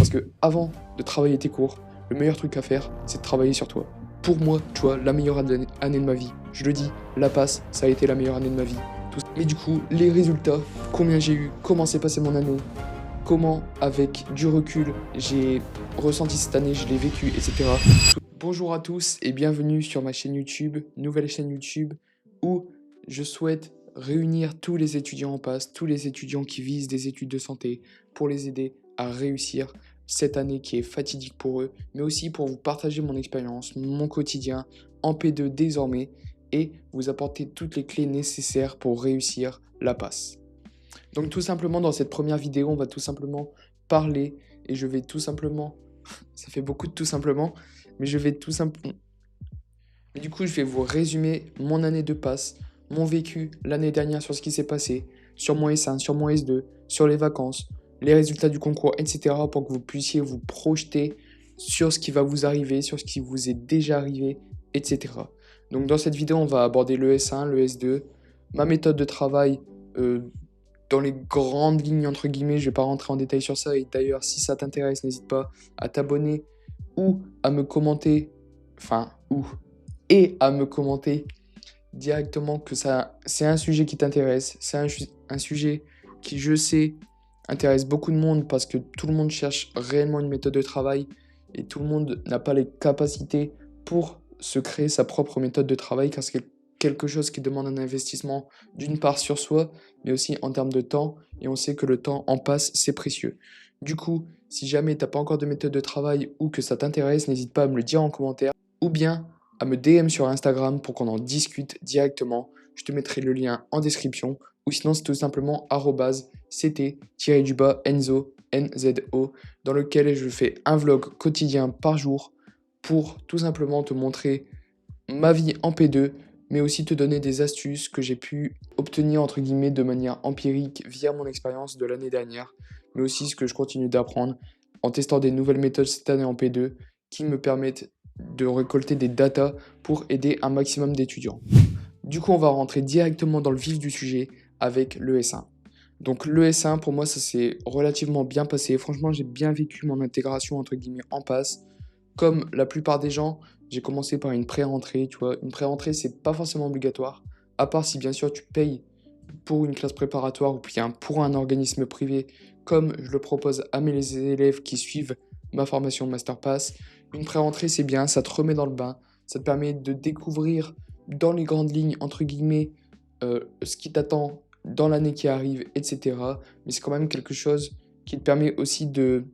Parce que avant de travailler tes cours, le meilleur truc à faire, c'est de travailler sur toi. Pour moi, tu vois, la meilleure année de ma vie. Je le dis, la passe, ça a été la meilleure année de ma vie. Mais du coup, les résultats, combien j'ai eu, comment s'est passée mon année, comment, avec du recul, j'ai ressenti cette année, je l'ai vécu, etc. Bonjour à tous et bienvenue sur ma chaîne YouTube, nouvelle chaîne YouTube, où je souhaite réunir tous les étudiants en passe, tous les étudiants qui visent des études de santé, pour les aider à réussir cette année qui est fatidique pour eux, mais aussi pour vous partager mon expérience, mon quotidien en P2 désormais, et vous apporter toutes les clés nécessaires pour réussir la passe. Donc tout simplement dans cette première vidéo, on va tout simplement parler et je vais tout simplement, ça fait beaucoup de tout simplement, mais je vais tout simplement, mais du coup je vais vous résumer mon année de passe, mon vécu l'année dernière sur ce qui s'est passé, sur mon S1, sur mon S2, sur les vacances, les résultats du concours, etc. pour que vous puissiez vous projeter sur ce qui va vous arriver, sur ce qui vous est déjà arrivé, etc. Donc dans cette vidéo, on va aborder le S1, le S2, ma méthode de travail dans les grandes lignes, entre guillemets. Je vais pas rentrer en détail sur ça. Et d'ailleurs, si ça t'intéresse, n'hésite pas à t'abonner ou à me commenter, et à me commenter directement que ça, c'est un sujet qui t'intéresse. C'est un sujet qui, je sais, intéresse beaucoup de monde parce que tout le monde cherche réellement une méthode de travail et tout le monde n'a pas les capacités pour se créer sa propre méthode de travail car c'est quelque chose qui demande un investissement d'une part sur soi, mais aussi en termes de temps, et on sait que le temps en passe, c'est précieux. Du coup, si jamais tu n'as pas encore de méthode de travail ou que ça t'intéresse, n'hésite pas à me le dire en commentaire, ou bien à me DM sur Instagram pour qu'on en discute directement. Je te mettrai le lien en description, ou sinon c'est tout simplement @ct-enzo, NZO, dans lequel je fais un vlog quotidien par jour pour tout simplement te montrer ma vie en P2, mais aussi te donner des astuces que j'ai pu obtenir entre guillemets de manière empirique via mon expérience de l'année dernière, mais aussi ce que je continue d'apprendre en testant des nouvelles méthodes cette année en P2 qui me permettent de récolter des datas pour aider un maximum d'étudiants. Du coup, on va rentrer directement dans le vif du sujet avec le S1. Donc le S1, pour moi, ça s'est relativement bien passé. Franchement, j'ai bien vécu mon intégration entre guillemets en passe. Comme la plupart des gens, j'ai commencé par une pré-rentrée, tu vois. Une pré-rentrée, c'est pas forcément obligatoire, à part si bien sûr tu payes pour une classe préparatoire ou bien pour un organisme privé, comme je le propose à mes élèves qui suivent ma formation Masterpass. Une pré-rentrée, c'est bien, ça te remet dans le bain, ça te permet de découvrir dans les grandes lignes, entre guillemets, ce qui t'attend dans l'année qui arrive, etc. Mais c'est quand même quelque chose qui te permet aussi de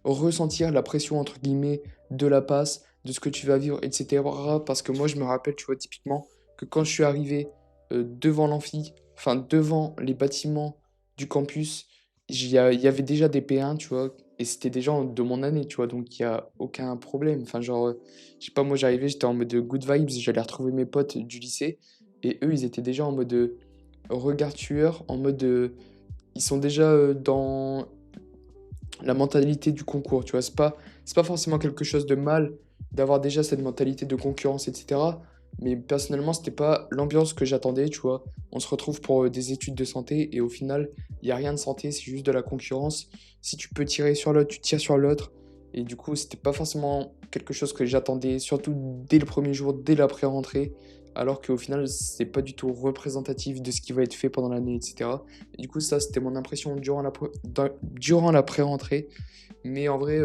ressentir la pression, entre guillemets, de la passe, de ce que tu vas vivre, etc. Parce que moi, je me rappelle, tu vois, typiquement, que quand je suis arrivé devant l'amphi, enfin, devant les bâtiments du campus, il y avait déjà des P1, tu vois, et c'était des gens de mon année, tu vois, donc il n'y a aucun problème. Enfin, genre, je sais pas, moi, j'arrivais, j'étais en mode good vibes, j'allais retrouver mes potes du lycée, et eux, ils étaient déjà en mode regard tueur, en mode, ils sont déjà dans la mentalité du concours, tu vois. C'est pas forcément quelque chose de mal d'avoir déjà cette mentalité de concurrence, etc. Mais personnellement, c'était pas l'ambiance que j'attendais, tu vois. On se retrouve pour des études de santé et au final, il n'y a rien de santé, c'est juste de la concurrence. Si tu peux tirer sur l'autre, tu tires sur l'autre. Et du coup, c'était pas forcément quelque chose que j'attendais, surtout dès le premier jour, dès la pré-rentrée. Alors qu'au final, c'est pas du tout représentatif de ce qui va être fait pendant l'année, etc. Et du coup, ça, c'était mon impression durant la pré-rentrée. Mais en vrai,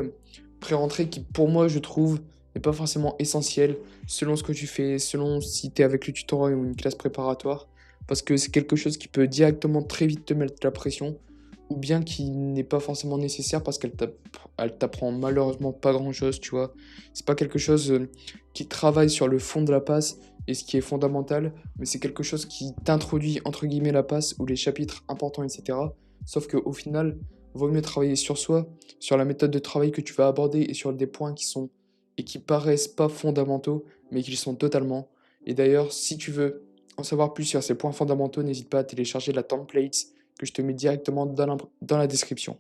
pré-rentrée qui, pour moi, je trouve, n'est pas forcément essentielle selon ce que tu fais, selon si tu es avec le tutorat ou une classe préparatoire. Parce que c'est quelque chose qui peut directement très vite te mettre la pression, ou bien qui n'est pas forcément nécessaire parce elle t'apprend malheureusement pas grand-chose, tu vois. C'est pas quelque chose qui travaille sur le fond de la passe et ce qui est fondamental, mais c'est quelque chose qui t'introduit entre guillemets la passe ou les chapitres importants, etc. Sauf qu'au final, vaut mieux travailler sur soi, sur la méthode de travail que tu vas aborder et sur des points qui sont et qui paraissent pas fondamentaux, mais qui le sont totalement. Et d'ailleurs, si tu veux en savoir plus sur ces points fondamentaux, n'hésite pas à télécharger la template que je te mets directement dans la description.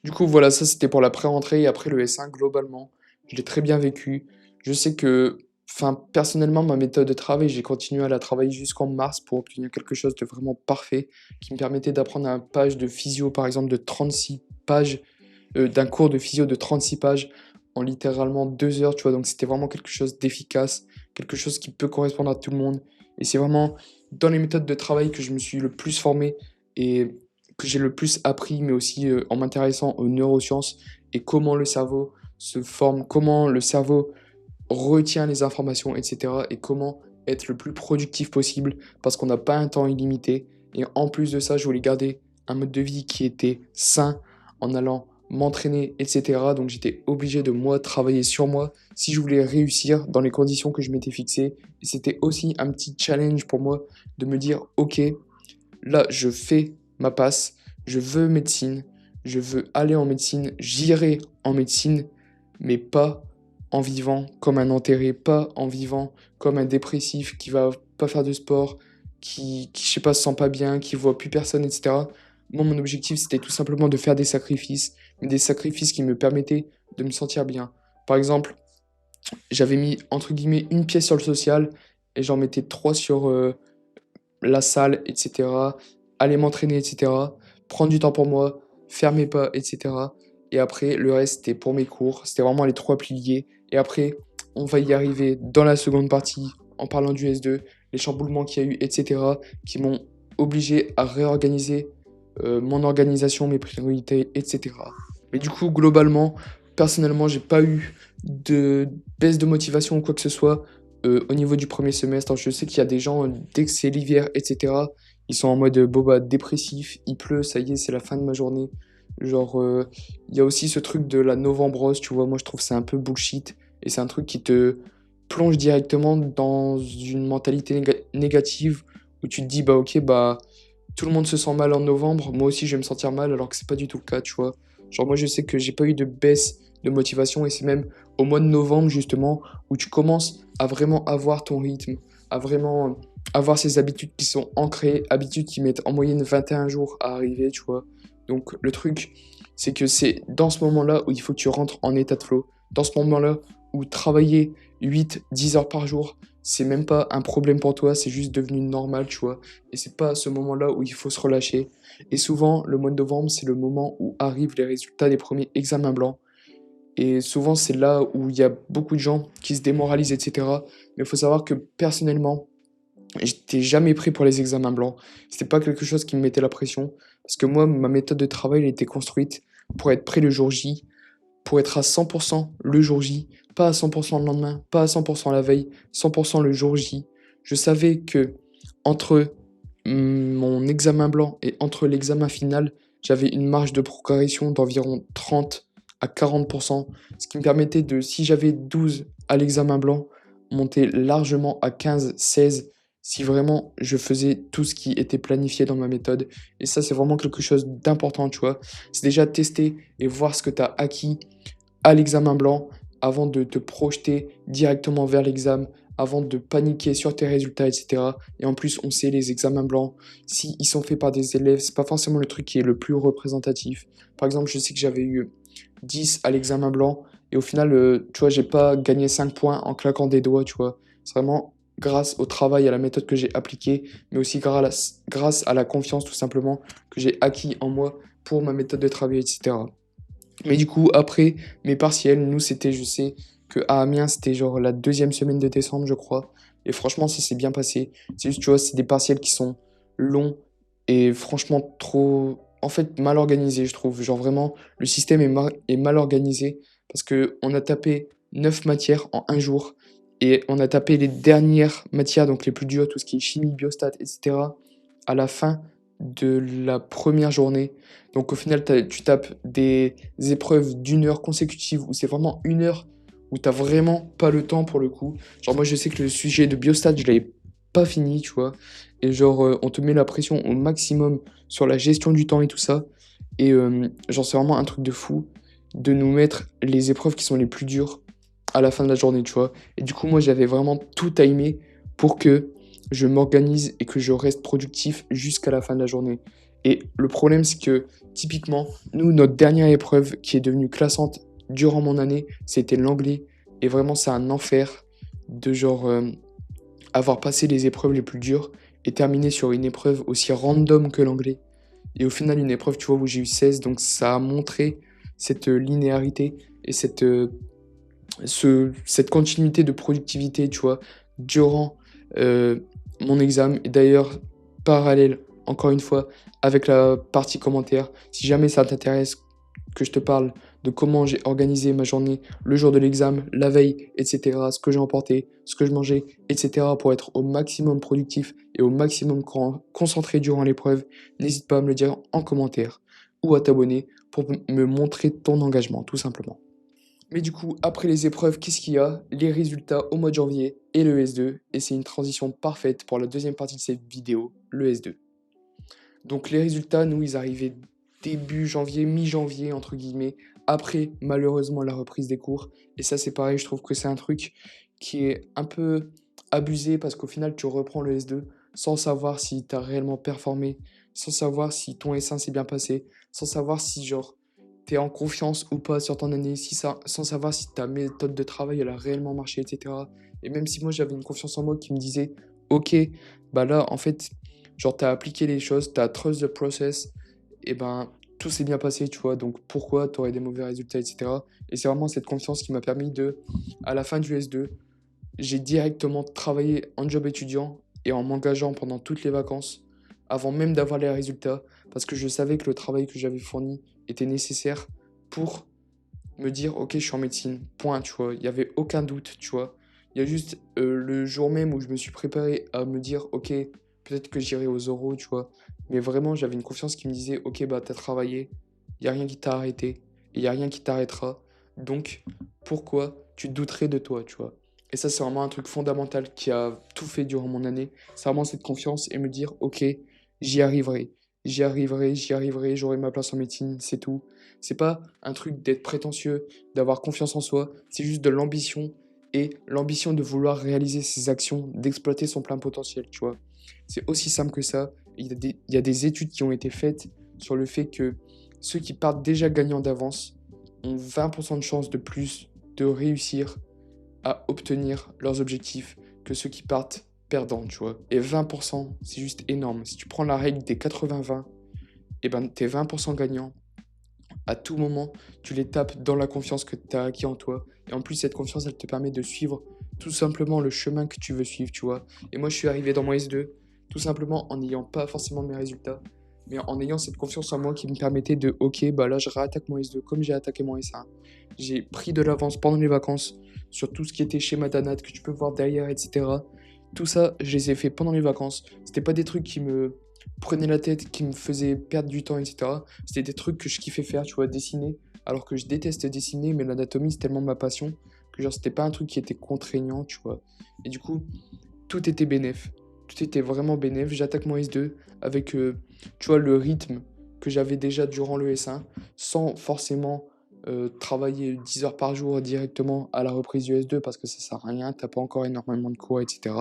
Du coup, voilà, ça c'était pour la pré-rentrée et après le S1, globalement, je l'ai très bien vécu. Je sais que, enfin, personnellement, ma méthode de travail, j'ai continué à la travailler jusqu'en mars pour obtenir quelque chose de vraiment parfait qui me permettait d'apprendre un page de physio, par exemple, de 36 pages d'un cours de physio de 36 pages en littéralement 2 heures, tu vois. Donc c'était vraiment quelque chose d'efficace, quelque chose qui peut correspondre à tout le monde. Et c'est vraiment dans les méthodes de travail que je me suis le plus formé et que j'ai le plus appris, mais aussi en m'intéressant aux neurosciences et comment le cerveau se forme, comment le cerveau retient les informations, etc. Et comment être le plus productif possible parce qu'on n'a pas un temps illimité. Et en plus de ça, je voulais garder un mode de vie qui était sain en allant m'entraîner, etc. Donc j'étais obligé de moi travailler sur moi si je voulais réussir dans les conditions que je m'étais fixées. Et c'était aussi un petit challenge pour moi de me dire, ok, là je fais ma passe, je veux médecine, je veux aller en médecine, j'irai en médecine, mais pas en vivant comme un enterré, pas en vivant comme un dépressif qui va pas faire de sport, qui je sais pas, se sent pas bien, qui voit plus personne, etc. Moi, mon objectif, c'était tout simplement de faire des sacrifices, mais des sacrifices qui me permettaient de me sentir bien. Par exemple, j'avais mis, entre guillemets, une pièce sur le social, et j'en mettais trois sur la salle, etc. Aller m'entraîner, etc. Prendre du temps pour moi, faire mes pas, etc. Et après, le reste, c'était pour mes cours. C'était vraiment les trois piliers. Et après, on va y arriver dans la seconde partie, en parlant du S2, les chamboulements qu'il y a eu, etc. qui m'ont obligé à réorganiser mon organisation, mes priorités, etc. Mais du coup, globalement, personnellement, j'ai pas eu de baisse de motivation ou quoi que ce soit au niveau du premier semestre. Je sais qu'il y a des gens, dès que c'est l'hiver, etc., ils sont en mode boba dépressif, il pleut, ça y est, c'est la fin de ma journée. Genre, il y a aussi ce truc de la novembrose, tu vois, moi je trouve que c'est un peu bullshit, et c'est un truc qui te plonge directement dans une mentalité négative, où tu te dis, bah ok, bah tout le monde se sent mal en novembre, moi aussi je vais me sentir mal, alors que c'est pas du tout le cas, tu vois. Genre moi je sais que j'ai pas eu de baisse de motivation, et c'est même au mois de novembre justement, où tu commences à vraiment avoir ton rythme, à vraiment avoir ces habitudes qui sont ancrées, habitudes qui mettent en moyenne 21 jours à arriver, tu vois. Donc le truc, c'est que c'est dans ce moment-là où il faut que tu rentres en état de flow. Dans ce moment-là où travailler 8-10 heures par jour, c'est même pas un problème pour toi, c'est juste devenu normal, tu vois. Et c'est pas à ce moment-là où il faut se relâcher. Et souvent, le mois de novembre, c'est le moment où arrivent les résultats des premiers examens blancs. Et souvent, c'est là où il y a beaucoup de gens qui se démoralisent, etc. Mais il faut savoir que personnellement, j'étais jamais prêt pour les examens blancs. C'était pas quelque chose qui me mettait la pression. Parce que moi, ma méthode de travail, elle était construite pour être prêt le jour J, pour être à 100% le jour J, pas à 100% le lendemain, pas à 100% la veille, 100% le jour J. Je savais que entre mon examen blanc et entre l'examen final, j'avais une marge de progression d'environ 30 à 40%, ce qui me permettait de, si j'avais 12 à l'examen blanc, monter largement à 15-16 si vraiment je faisais tout ce qui était planifié dans ma méthode. Et ça, c'est vraiment quelque chose d'important, tu vois. C'est déjà tester et voir ce que tu as acquis à l'examen blanc avant de te projeter directement vers l'examen, avant de paniquer sur tes résultats, etc. Et en plus, on sait, les examens blancs, si ils sont faits par des élèves, c'est pas forcément le truc qui est le plus représentatif. Par exemple, je sais que j'avais eu 10 à l'examen blanc, et au final, tu vois, j'ai pas gagné 5 points en claquant des doigts, tu vois. C'est vraiment grâce au travail, à la méthode que j'ai appliquée, mais aussi grâce à la confiance, tout simplement, que j'ai acquis en moi pour ma méthode de travail, etc. Mais du coup, après mes partiels, nous, c'était, je sais que à Amiens, c'était genre la deuxième semaine de décembre, je crois. Et franchement, ça s'est bien passé. C'est juste, tu vois, c'est des partiels qui sont longs et franchement trop, en fait, mal organisés, je trouve. Genre vraiment, le système est mal organisé parce que on a tapé 9 matières en un jour et on a tapé les dernières matières, donc les plus dures, tout ce qui est chimie, biostat, etc., à la fin de la première journée. Donc au final, tu tapes des épreuves d'une heure consécutive où c'est vraiment une heure où t'as vraiment pas le temps pour le coup. Genre moi je sais que le sujet de biostat, je l'avais pas fini, tu vois. Et genre on te met la pression au maximum sur la gestion du temps et tout ça. Et genre c'est vraiment un truc de fou de nous mettre les épreuves qui sont les plus dures à la fin de la journée, tu vois. Et du coup moi j'avais vraiment tout timé pour que je m'organise et que je reste productif jusqu'à la fin de la journée. Et le problème, c'est que typiquement, nous, notre dernière épreuve qui est devenue classante durant mon année, c'était l'anglais. Et vraiment, c'est un enfer de genre avoir passé les épreuves les plus dures et terminer sur une épreuve aussi random que l'anglais. Et au final, une épreuve, tu vois, où j'ai eu 16, donc ça a montré cette linéarité et cette continuité de productivité, tu vois, durant mon examen. Et d'ailleurs, parallèle, encore une fois, avec la partie commentaire, si jamais ça t'intéresse que je te parle de comment j'ai organisé ma journée le jour de l'examen, la veille, etc., ce que j'ai emporté, ce que je mangeais, etc., pour être au maximum productif et au maximum concentré durant l'épreuve, n'hésite pas à me le dire en commentaire ou à t'abonner pour me montrer ton engagement, tout simplement. Mais du coup, après les épreuves, qu'est-ce qu'il y a? Les résultats au mois de janvier et le S2, et c'est une transition parfaite pour la deuxième partie de cette vidéo, le S2. Donc les résultats, nous, ils arrivaient début janvier, mi-janvier, entre guillemets, après malheureusement la reprise des cours. Et ça, c'est pareil, je trouve que c'est un truc qui est un peu abusé parce qu'au final, tu reprends le S2 sans savoir si tu as réellement performé, sans savoir si ton S1 s'est bien passé, sans savoir si, genre, tu es en confiance ou pas sur ton année, sans savoir si ta méthode de travail, elle a réellement marché, etc. Et même si moi, j'avais une confiance en moi qui me disait, ok, bah là, en fait, genre, tu as appliqué les choses, tu as trust the process, et ben, tout s'est bien passé, tu vois. Donc, pourquoi tu aurais des mauvais résultats, etc. Et c'est vraiment cette confiance qui m'a permis de, à la fin du S2, j'ai directement travaillé en job étudiant et en m'engageant pendant toutes les vacances, avant même d'avoir les résultats, parce que je savais que le travail que j'avais fourni était nécessaire pour me dire, ok, je suis en médecine, point, tu vois. Il n'y avait aucun doute, tu vois. Il y a juste le jour même où je me suis préparé à me dire, ok, peut-être que j'irai aux oraux, tu vois. Mais vraiment, j'avais une confiance qui me disait, ok, bah, t'as travaillé, il n'y a rien qui t'a arrêté, et il n'y a rien qui t'arrêtera. Donc, pourquoi tu douterais de toi, tu vois. Et ça, c'est vraiment un truc fondamental qui a tout fait durant mon année. C'est vraiment cette confiance et me dire, ok, j'y arriverai, j'y arriverai, j'y arriverai, j'aurai ma place en médecine, c'est tout. C'est pas un truc d'être prétentieux, d'avoir confiance en soi, c'est juste de l'ambition et l'ambition de vouloir réaliser ses actions, d'exploiter son plein potentiel, tu vois. C'est aussi simple que ça. Il y a des études qui ont été faites sur le fait que ceux qui partent déjà gagnants d'avance ont 20% de chances de plus de réussir à obtenir leurs objectifs que ceux qui partent perdants, tu vois. Et 20%, c'est juste énorme. Si tu prends la règle des 80-20, et ben tes 20% gagnants, à tout moment, tu les tapes dans la confiance que tu as acquis en toi. Et en plus, cette confiance, elle te permet de suivre tout simplement le chemin que tu veux suivre, tu vois. Et moi, je suis arrivé dans mon S2, tout simplement en n'ayant pas forcément mes résultats, mais en ayant cette confiance en moi qui me permettait de, ok, bah là, je réattaque mon S2 comme j'ai attaqué mon S1. J'ai pris de l'avance pendant les vacances sur tout ce qui était schéma d'ANAT que tu peux voir derrière, etc. Tout ça, je les ai fait pendant les vacances. C'était pas des trucs qui me prenaient la tête, qui me faisaient perdre du temps, etc. C'était des trucs que je kiffais faire, tu vois, dessiner. Alors que je déteste dessiner, mais l'anatomie, c'est tellement ma passion que genre, c'était pas un truc qui était contraignant, tu vois. Et du coup, tout était bénéf. Tout était vraiment bénéf. J'attaque mon S2 avec, tu vois, le rythme que j'avais déjà durant le S1, sans forcément travailler 10 heures par jour directement à la reprise du S2 parce que ça sert à rien, t'as pas encore énormément de cours, etc.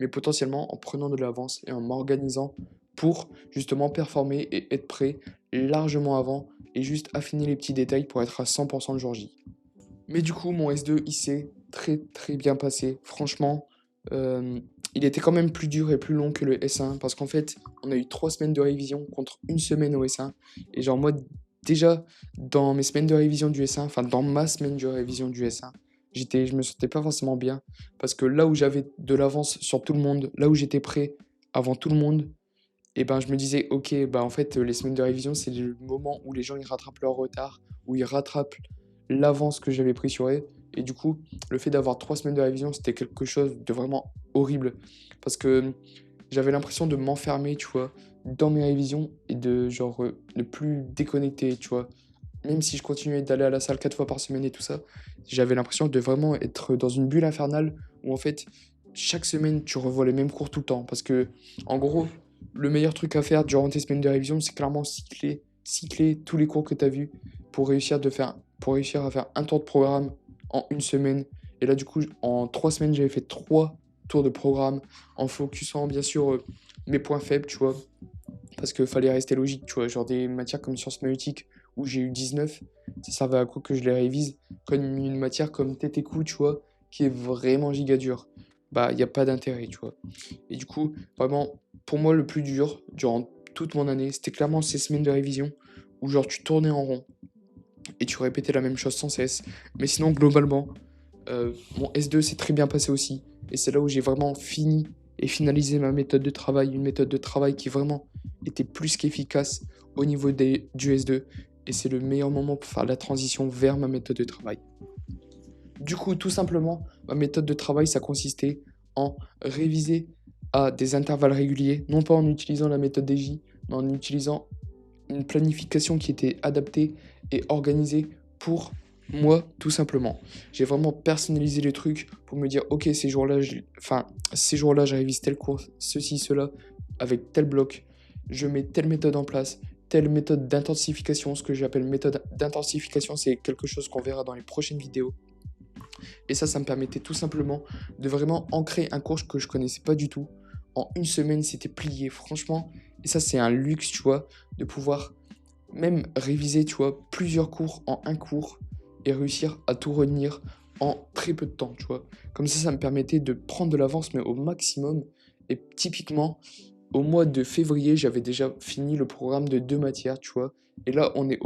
Mais potentiellement en prenant de l'avance et en m'organisant pour justement performer et être prêt largement avant et juste affiner les petits détails pour être à 100% le jour J. Mais du coup, mon S2, il s'est très très bien passé. Franchement, euh, il était quand même plus dur et plus long que le S1 parce qu'en fait, on a eu 3 semaines de révision contre une semaine au S1. Et genre, moi, déjà, dans mes semaines de révision du S1, enfin, dans ma semaine de révision du S1, je me sentais pas forcément bien parce que là où j'avais de l'avance sur tout le monde, là où j'étais prêt avant tout le monde, et ben je me disais, ok, bah en fait, les semaines de révision, c'est le moment où les gens ils rattrapent leur retard, où ils rattrapent l'avance que j'avais pris sur eux. Et du coup, le fait d'avoir 3 semaines de révision, c'était quelque chose de vraiment horrible. Parce que j'avais l'impression de m'enfermer, tu vois, dans mes révisions et de genre ne plus déconnecter, tu vois. Même si je continuais d'aller à la salle 4 fois par semaine et tout ça, j'avais l'impression de vraiment être dans une bulle infernale où en fait, chaque semaine, tu revois les mêmes cours tout le temps. Parce que, en gros, le meilleur truc à faire durant tes semaines de révision, c'est clairement cycler tous les cours que tu as vus pour réussir à faire un tour de programme en une semaine. Et là, du coup, en 3 semaines, j'avais fait 3 tours de programme en focusant bien sûr mes points faibles, tu vois. Parce qu'il fallait rester logique, tu vois. Genre des matières comme sciences maïotiques où j'ai eu 19, ça servait à quoi que je les révise. Comme une matière comme TTQ, tu vois, qui est vraiment giga dure. Bah, il n'y a pas d'intérêt, tu vois. Et du coup, vraiment, pour moi, le plus dur durant toute mon année, c'était clairement ces semaines de révision où genre tu tournais en rond. et tu répétais la même chose sans cesse. Mais sinon, globalement, mon S2 s'est très bien passé aussi. Et c'est là où j'ai vraiment fini et finalisé ma méthode de travail. Une méthode de travail qui vraiment était plus qu'efficace au niveau du S2. Et c'est le meilleur moment pour faire la transition vers ma méthode de travail. Du coup, tout simplement, ma méthode de travail, ça consistait en réviser à des intervalles réguliers, non pas en utilisant la méthode DJ, mais en utilisant une planification qui était adaptée et organisée pour moi, tout simplement. J'ai vraiment personnalisé les trucs pour me dire, ok, ces jours-là, je révise tel cours, ceci, cela, avec tel bloc. Je mets telle méthode en place, telle méthode d'intensification. Ce que j'appelle méthode d'intensification, c'est quelque chose qu'on verra dans les prochaines vidéos. Et ça me permettait tout simplement de vraiment ancrer un cours que je connaissais pas du tout. En une semaine, c'était plié, franchement. Et ça, c'est un luxe, tu vois, de pouvoir même réviser, tu vois, plusieurs cours en un cours et réussir à tout retenir en très peu de temps, tu vois. Comme ça me permettait de prendre de l'avance, mais au maximum. Et typiquement, au mois de février, j'avais déjà fini le programme de 2 matières, tu vois. Et là, on est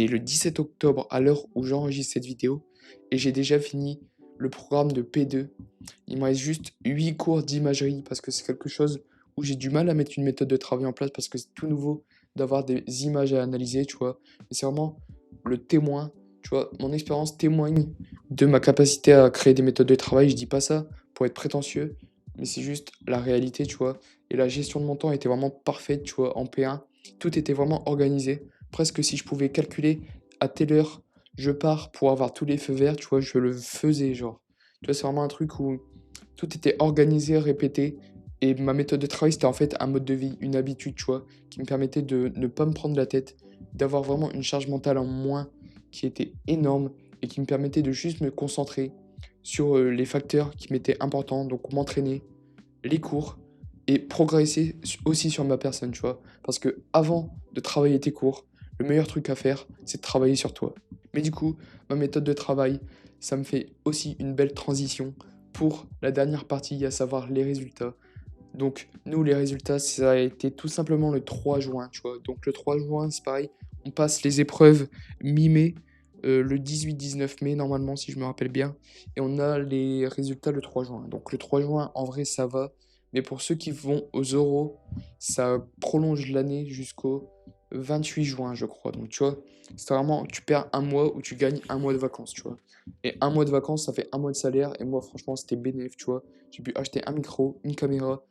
le 17 octobre à l'heure où j'enregistre cette vidéo. Et j'ai déjà fini le programme de P2. Il me reste juste 8 cours d'imagerie parce que c'est quelque chose où j'ai du mal à mettre une méthode de travail en place parce que c'est tout nouveau d'avoir des images à analyser, tu vois. Mais c'est vraiment le témoin, tu vois. Mon expérience témoigne de ma capacité à créer des méthodes de travail. Je dis pas ça pour être prétentieux, mais c'est juste la réalité, tu vois. Et la gestion de mon temps était vraiment parfaite, tu vois, en P1. Tout était vraiment organisé. Presque si je pouvais calculer à telle heure je pars pour avoir tous les feux verts, tu vois, je le faisais, genre. Tu vois, c'est vraiment un truc où tout était organisé, répété. Et ma méthode de travail, c'était en fait un mode de vie, une habitude, tu vois, qui me permettait de ne pas me prendre la tête, d'avoir vraiment une charge mentale en moins qui était énorme et qui me permettait de juste me concentrer sur les facteurs qui m'étaient importants, donc m'entraîner, les cours et progresser aussi sur ma personne, tu vois. Parce que avant de travailler tes cours, le meilleur truc à faire, c'est de travailler sur toi. Mais du coup, ma méthode de travail, ça me fait aussi une belle transition pour la dernière partie, à savoir les résultats. Donc, nous, les résultats, ça a été tout simplement le 3 juin, tu vois. Donc, le 3 juin, c'est pareil, on passe les épreuves mi-mai, le 18-19 mai, normalement, si je me rappelle bien. Et on a les résultats le 3 juin. Donc, le 3 juin, en vrai, ça va. Mais pour ceux qui vont aux euros, ça prolonge l'année jusqu'au 28 juin, je crois. Donc, tu vois, c'est vraiment, tu perds un mois ou tu gagnes un mois de vacances, tu vois. Et un mois de vacances, ça fait un mois de salaire. Et moi, franchement, c'était bénéf, tu vois. J'ai pu acheter un micro, une caméra,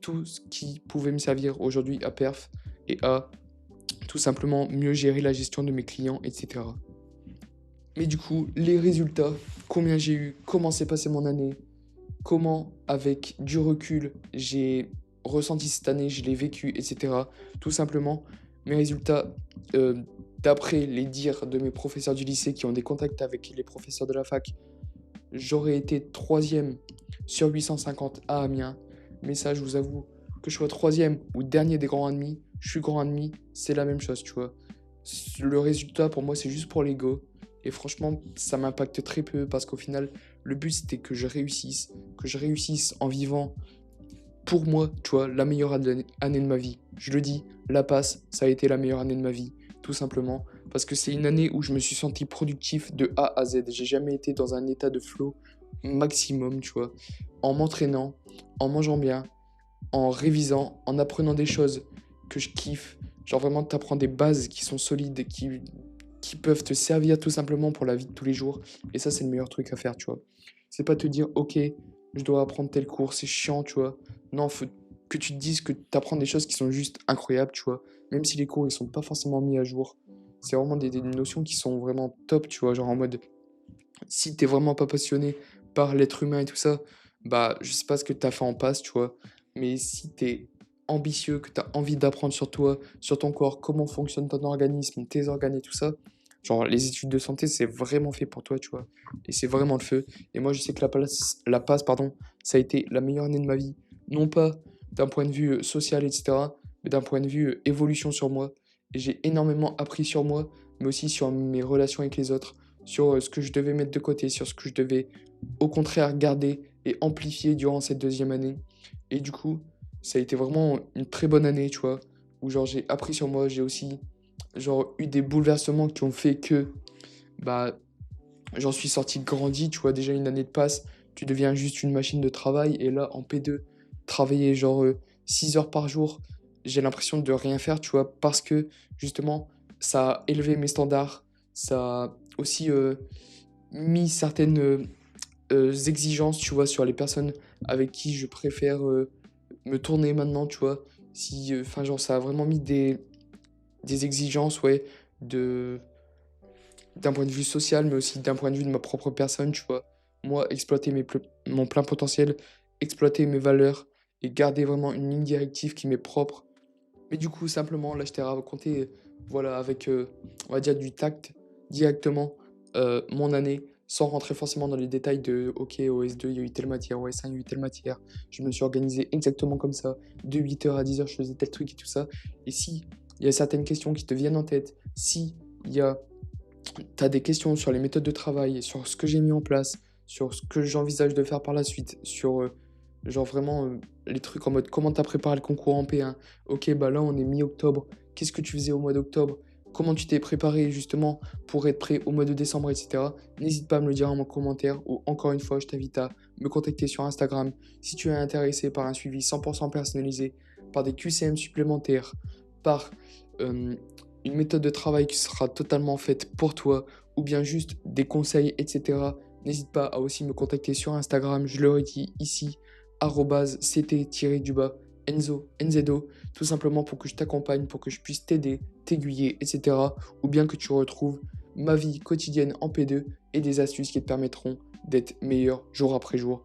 tout ce qui pouvait me servir aujourd'hui à Perf et à tout simplement mieux gérer la gestion de mes clients, etc. Mais du coup, les résultats, combien j'ai eu, comment s'est passée mon année, comment, avec du recul, j'ai ressenti cette année, je l'ai vécu, etc. Tout simplement, mes résultats, euh, d'après les dires de mes professeurs du lycée qui ont des contacts avec les professeurs de la fac, j'aurais été troisième sur 850 à Amiens. Mais ça, je vous avoue, que je sois troisième ou dernier des grands admis, je suis grand admis, c'est la même chose, tu vois. Le résultat, pour moi, c'est juste pour l'ego. Et franchement, ça m'impacte très peu parce qu'au final, le but, c'était que je réussisse en vivant pour moi, tu vois, la meilleure année de ma vie. Je le dis, la passe, ça a été la meilleure année de ma vie, tout simplement. Parce que c'est une année où je me suis senti productif de A à Z. J'ai jamais été dans un état de flow maximum, tu vois. En m'entraînant, en mangeant bien, en révisant, en apprenant des choses que je kiffe. Genre vraiment, t'apprends des bases qui sont solides, et qui peuvent te servir tout simplement pour la vie de tous les jours. Et ça, c'est le meilleur truc à faire, tu vois. C'est pas te dire, ok, je dois apprendre tel cours, c'est chiant, tu vois. Non, faut que tu te dises que tu apprends des choses qui sont juste incroyables, tu vois. Même si les cours, ils sont pas forcément mis à jour. C'est vraiment des notions qui sont vraiment top, tu vois. Genre en mode, si t'es vraiment pas passionné par l'être humain et tout ça, bah, je sais pas ce que t'as fait en passe, tu vois. Mais si t'es ambitieux, que t'as envie d'apprendre sur toi, sur ton corps, comment fonctionne ton organisme, tes organes et tout ça, genre les études de santé, c'est vraiment fait pour toi, tu vois. Et c'est vraiment le feu. Et moi, je sais que la passe, pardon, ça a été la meilleure année de ma vie. Non pas d'un point de vue social, etc., mais d'un point de vue évolution sur moi. Et j'ai énormément appris sur moi, mais aussi sur mes relations avec les autres, sur ce que je devais mettre de côté, sur ce que je devais au contraire garder et amplifier durant cette deuxième année. Et du coup, ça a été vraiment une très bonne année, tu vois, où genre j'ai appris sur moi, j'ai aussi genre eu des bouleversements qui ont fait que bah j'en suis sorti grandi, tu vois, déjà une année de passe, tu deviens juste une machine de travail et là en P2, travailler genre 6 heures par jour, j'ai l'impression de rien faire, tu vois, parce que justement ça a élevé mes standards, ça a aussi mis certaines exigences, tu vois, sur les personnes avec qui je préfère me tourner maintenant, tu vois. Si, enfin, genre, ça a vraiment mis des exigences, ouais, de, d'un point de vue social, mais aussi d'un point de vue de ma propre personne, tu vois. Moi, exploiter mon plein potentiel, exploiter mes valeurs et garder vraiment une ligne directive qui m'est propre. Mais du coup, simplement, là, je t'ai raconté, voilà, avec, on va dire, du tact, directement, mon année, sans rentrer forcément dans les détails de, OK, au S2, il y a eu telle matière, au S1, il y a eu telle matière. Je me suis organisé exactement comme ça. De 8 heures à 10 heures, je faisais tel truc et tout ça. Et si il y a certaines questions qui te viennent en tête, si il y a, t'as des questions sur les méthodes de travail, sur ce que j'ai mis en place, sur ce que j'envisage de faire par la suite, sur genre vraiment les trucs en mode comment t'as préparé le concours en P1. Ok, bah là on est mi-octobre. Qu'est-ce que tu faisais au mois d'octobre? Comment tu t'es préparé justement pour être prêt au mois de décembre, etc. N'hésite pas à me le dire en commentaire ou encore une fois, je t'invite à me contacter sur Instagram si tu es intéressé par un suivi 100% personnalisé, par des QCM supplémentaires, par euh, une méthode de travail qui sera totalement faite pour toi ou bien juste des conseils, etc. N'hésite pas à aussi me contacter sur Instagram, je le redis ici, ct-du-bas Enzo, Nzedo, tout simplement pour que je t'accompagne, pour que je puisse t'aider, t'aiguiller, etc. Ou bien que tu retrouves ma vie quotidienne en P2 et des astuces qui te permettront d'être meilleur jour après jour.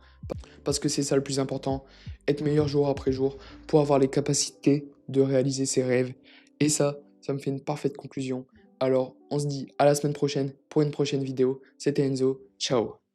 Parce que c'est ça le plus important, être meilleur jour après jour pour avoir les capacités de réaliser ses rêves. Et ça me fait une parfaite conclusion. Alors, on se dit à la semaine prochaine pour une prochaine vidéo. C'était Enzo, ciao.